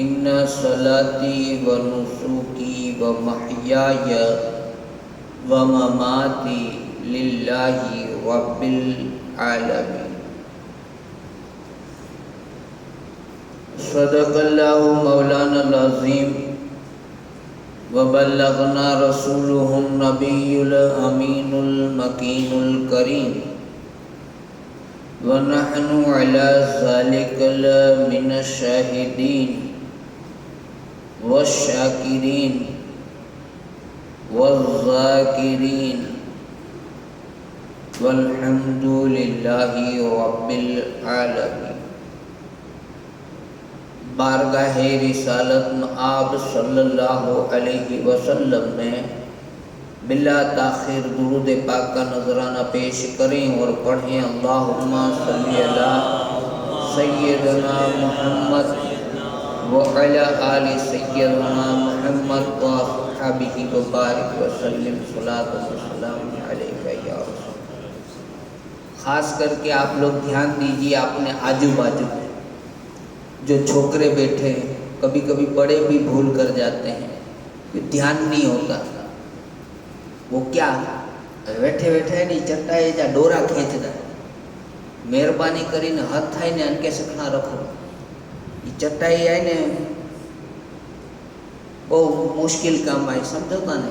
ان صلاتی و نسکی و محیای و مماتی للہ رب العالمین۔ صدق اللہ مولانا العظیم وبلغنا رسولہ النبی الامین المکین الکریم ونحن علی ذلک من الشاہدین والشاکرین والذاکرین والحمد للہ رب العالمین۔ بارگاہ رسالت مآب صلی اللہ علیہ وسلم میں بلا تاخیر درود پاک کا نذرانہ پیش کریں اور پڑھیں اللہم صلی علی سیدنا محمد وعلی آل سیدنا محمد واصحابہ وبارک وسلم صلاۃ وسلام علیہ یا رسول۔ خاص کر کے آپ لوگ دھیان دیجیے اپنے آجو باجو میں جو چھوکرے بیٹھے ہیں، کبھی کبھی بڑے بھی بھول کر جاتے ہیں، دھیان نہیں ہوتا۔ وہ کیا بیٹھے بیٹھے نہیں چٹائی جا ڈورا کھینچ دا، مہربانی કરીને હાથ થાય ને અનકે સખણા રખો। એ ચટાઈ આય ને બહુ મુશ્કેલ કામ આય, સમજતા ને।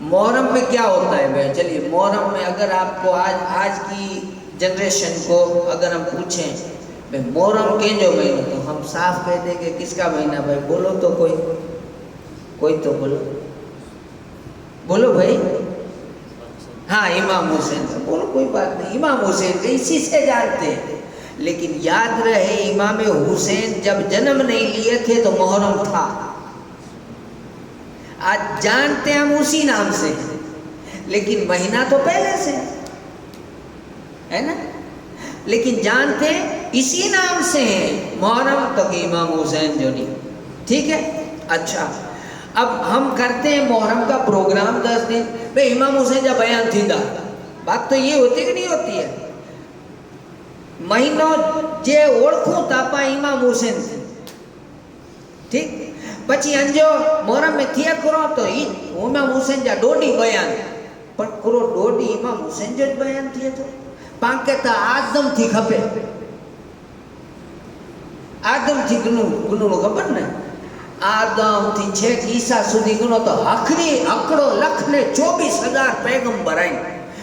محرم میں کیا ہوتا ہے بھائی؟ چلیے محرم میں اگر آپ کو آج کی جنریشن کو اگر ہم پوچھیں بھائی محرم کے جو مہینہ، تو ہم صاف کہتے ہیں کہ کس کا مہینہ بھائی؟ بولو تو کوئی تو بولو بھائی۔ ہاں امام حسین سے، بولو کوئی بات نہیں، امام حسین سے، اسی سے جانتے ہیں۔ لیکن یاد رہے امام حسین جب جنم نہیں لیے تھے تو محرم تھا۔ آج جانتے ہم اسی نام سے، لیکن مہینہ تو پہلے سے ہے نا، لیکن جانتے اسی نام سے ہیں محرم، تو کہ امام حسین جو نہیں۔ ٹھیک ہے، اچھا اب ہم کرتے ہیں محرم کا پروگرام 10 دن، بھئی امام حسین جا بیان تھی دا، بات تو یہ ہوتی کہ نہیں ہوتی ہے؟ مہینوں جے اوڑکھوں تاپا امام حسین تھی، ٹھیک، پچھی انجو محرم میں تھیا کرو تو امام حسین جا ڈوڈی بیان، پر کرو ڈوڈی امام حسین جو بیان تھیا تو پانکے تا آدم تھی کھپے، آدم تھی گنو خبر نے، آدم تھی چھیک عیسیٰ سودی گنو تو اکڑو لکھ نے 24,000 پیغمبر آئیں۔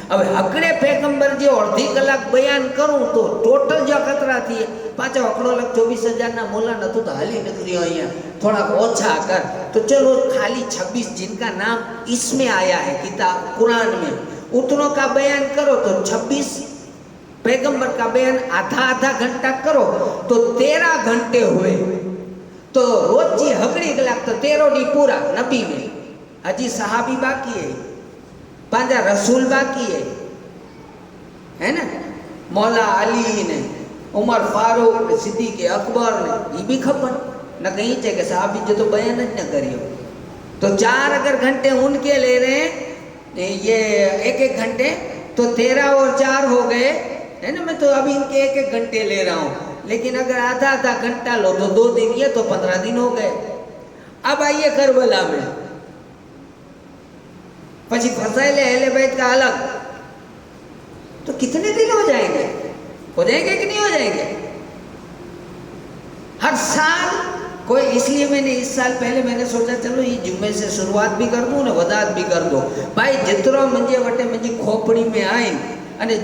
اب اکڑے پیغمبر جو اڑدھی کلاک بیان کروں تو ٹوٹل جو خطرہ تھی پاچھا اکڑو لکھ 24,000 نا مولا نہ تو حالی نکری ہوئی ہیں، تھوڑا اوچھا کر تو چلو خالی 26 جن کا نام اس میں آیا ہے کتاب قرآن میں، اتنوں کا بیان کرو تو 26 پیغمبر کا بیان آدھا گھنٹہ کرو تو 13 گھنٹے ہوئے، تو روز جی ہکڑی کلاک تو 13 ڈی پورا نبی میں، حجی صحابی باقی ہے، پانجا رسول باقی ہے نا، مولا علی نے، عمر فاروق نے، صدیق اکبر نے، یہ بھی خبر نہ کہیں چاہے کہ صحابی جو تو بیان نہ کریو، تو 4 اگر گھنٹے ان کے لے رہے ہیں یہ 1 گھنٹے تو 13 اور 4 ہو گئے ہے نا، میں تو ابھی ان کے 1 گھنٹے لے رہا ہوں، لیکن اگر آدھا گھنٹہ لو تو 2 دن، یہ تو 15 دن ہو گئے۔ اب آئیے کربلا میں، پچھی فضائل اہل بیت کا الگ، تو کتنے دن ہو جائیں گے کہ نہیں ہو جائیں گے؟ ہر سال کوئی، اس لیے میں نے اس سال پہلے میں نے سوچا چلو یہ جمعے سے شروعات بھی کر دوں نا وضاحت بھی کر دو، بھائی جترو منجے وٹے منجی کھوپڑی میں آئیں અને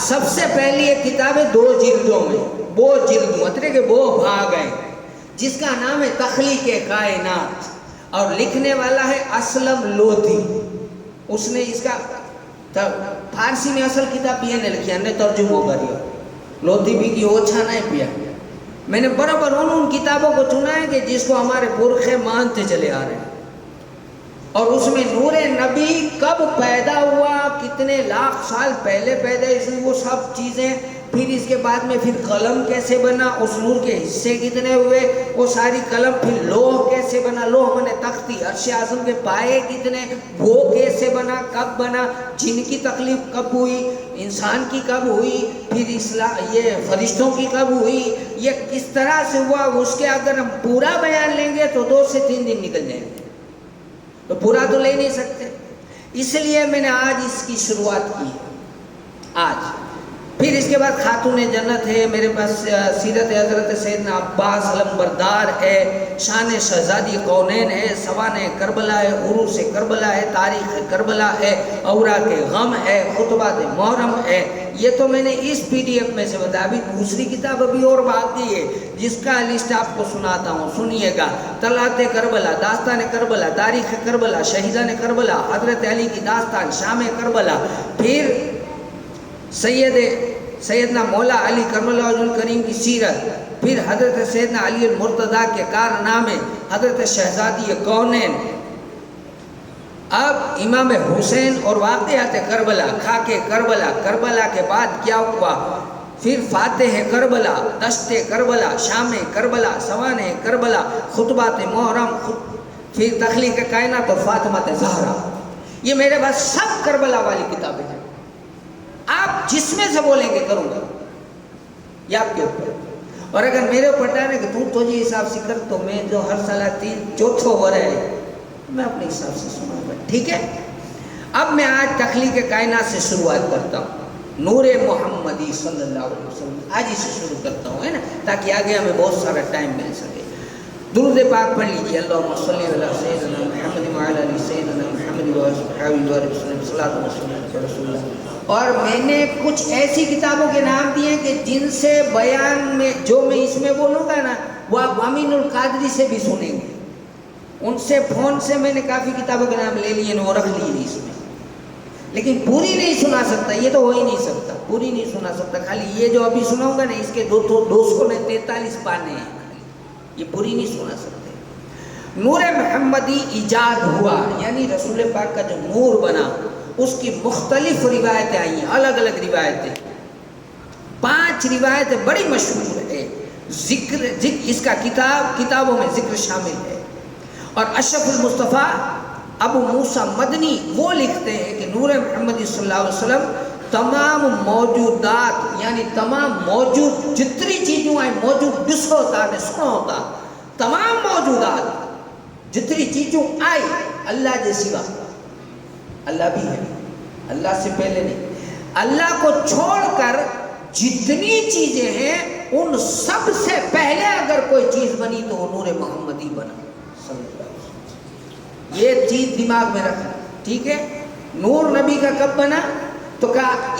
سب سے پہلی ایک کتاب ہے 2 جلدوں میں، 2 جلدوں مطلب کہ 2 بھاگ ہیں، جس کا نام ہے تخلیق کائنات، اور لکھنے والا ہے اسلم لودھی۔ اس نے اس کا فارسی میں اصل کتاب یہ نے لکھی ہے، ترجمہ کری لودھی بھی کی اوچھا نہیں پیا۔ میں نے برابر ان کتابوں کو چنا ہے کہ جس کو ہمارے پرخے مانتے چلے آ رہے ہیں، اور اس میں نور نبی کب پیدا ہوا، کتنے لاکھ سال پہلے پیدا ہوئی، وہ سب چیزیں، پھر اس کے بعد میں پھر قلم کیسے بنا، اس نور کے حصے کتنے ہوئے، وہ ساری قلم، پھر لوح کیسے بنا، لوح میں نے تختی، عرش اعظم کے پائے کتنے، وہ کیسے بنا، کب بنا، جن کی تخلیق کب ہوئی، انسان کی کب ہوئی، پھر یہ فرشتوں کی کب ہوئی، یہ کس طرح سے ہوا، اس کے اگر ہم پورا بیان لیں گے تو 2 سے 3 دن نکل جائیں گے، تو پورا تو لے نہیں سکتے، اس لیے میں نے آج اس کی شروعات کی ہے آج۔ پھر اس کے بعد خاتون جنت ہے، میرے پاس سیرت حضرت سیدنا عباس علمبردار ہے، شان شہزادی کونین ہے، سوانح کربلا ہے، عروس کربلا ہے، تاریخ کربلا ہے، اوراق غم ہے، خطبات محرم ہے، یہ تو میں نے اس PDF میں سے بتایا۔ ابھی دوسری کتاب ابھی اور باقی ہے جس کا لسٹ آپ کو سناتا ہوں، سنیے گا۔ طلعت کربلا، داستان کربلا، تاریخ کربلا، شہیدان کربلا، حضرت علی کی داستان، شام کربلا، پھر سیدنا مولا علی کرم اللہ وجہ الکریم کی سیرت، پھر حضرت سیدنا علی المرتضیٰ کے کارنامے، حضرت شہزادی کونین، اب امام حسین اور واقعات کربلا، خاک کربلا، کربلا کے بعد کیا ہوا، پھر فاتح کربلا، دشت کربلا، شام کربلا، سوانح کربلا، خطبات محرم، پھر تخلیق کائنات اور فاطمہ زہرا، یہ میرے پاس سب کربلا والی کتابیں ہیں، آپ جس میں سے بولیں گے کروں گا، یہ آپ کے اوپر. اور اگر میرے اوپر ڈالے کہ تو جی حساب سے کر، تو میں جو ہر سال آتی چوتھو ور ہے میں اپنے حساب سے سنوں گا. ٹھیک ہے. اب میں آج تخلیق کائنات سے شروعات کرتا ہوں، نور محمدی صلی اللہ علیہ وسلم، آج ہی سے شروع کرتا ہوں، ہے نا، تاکہ آگے ہمیں بہت سارا ٹائم مل سکے. درود پاک پڑھ لیجیے. اللہم صلی علی سیدنا محمد وعلی آل سیدنا محمد وصحبہ وسلم صلاۃ و سلام علی رسول اللہ. اور میں نے کچھ ایسی کتابوں کے نام دیے کہ جن سے بیان میں جو میں اس میں بولوں گا نا وہ آپ امین القادری سے بھی سنیں گے. ان سے فون سے میں نے کافی کتابوں کے نام لے لیے، وہ رکھ لیے اس میں، لیکن پوری نہیں سنا سکتا، یہ تو ہو ہی نہیں سکتا، پوری نہیں سنا سکتا. خالی یہ جو ابھی سناؤں گا نا اس کے 243 پانے ہیں، یہ پوری نہیں سنا سکتے. نور محمدی ایجاد ہوا یعنی رسول پاک کا جو نور بنا، اس کی مختلف روایتیں آئی ہیں، الگ الگ روایتیں. 5 روایتیں بڑی مشہور ہے، ذکر اس کا کتابوں میں ذکر شامل ہے. اور اشرف المصطفیٰ ابو موسیٰ مدنی وہ لکھتے ہیں کہ نور محمدی صلی اللہ علیہ وسلم تمام موجودات یعنی تمام موجود جتنی چیزوں آئیں، موجود بس ہوتا ہے سنا ہوتا، تمام موجودات جتنی چیزوں آئی اللہ کے سوا، اللہ بھی ہے، اللہ سے پہلے نہیں، اللہ کو چھوڑ کر جتنی چیزیں ہیں ان سب سے پہلے اگر کوئی چیز بنی تو وہ نور محمدی بنا. یہ چیز دماغ میں رکھنا. ٹھیک ہے. نور نبی کا کب بنا؟ تو کہا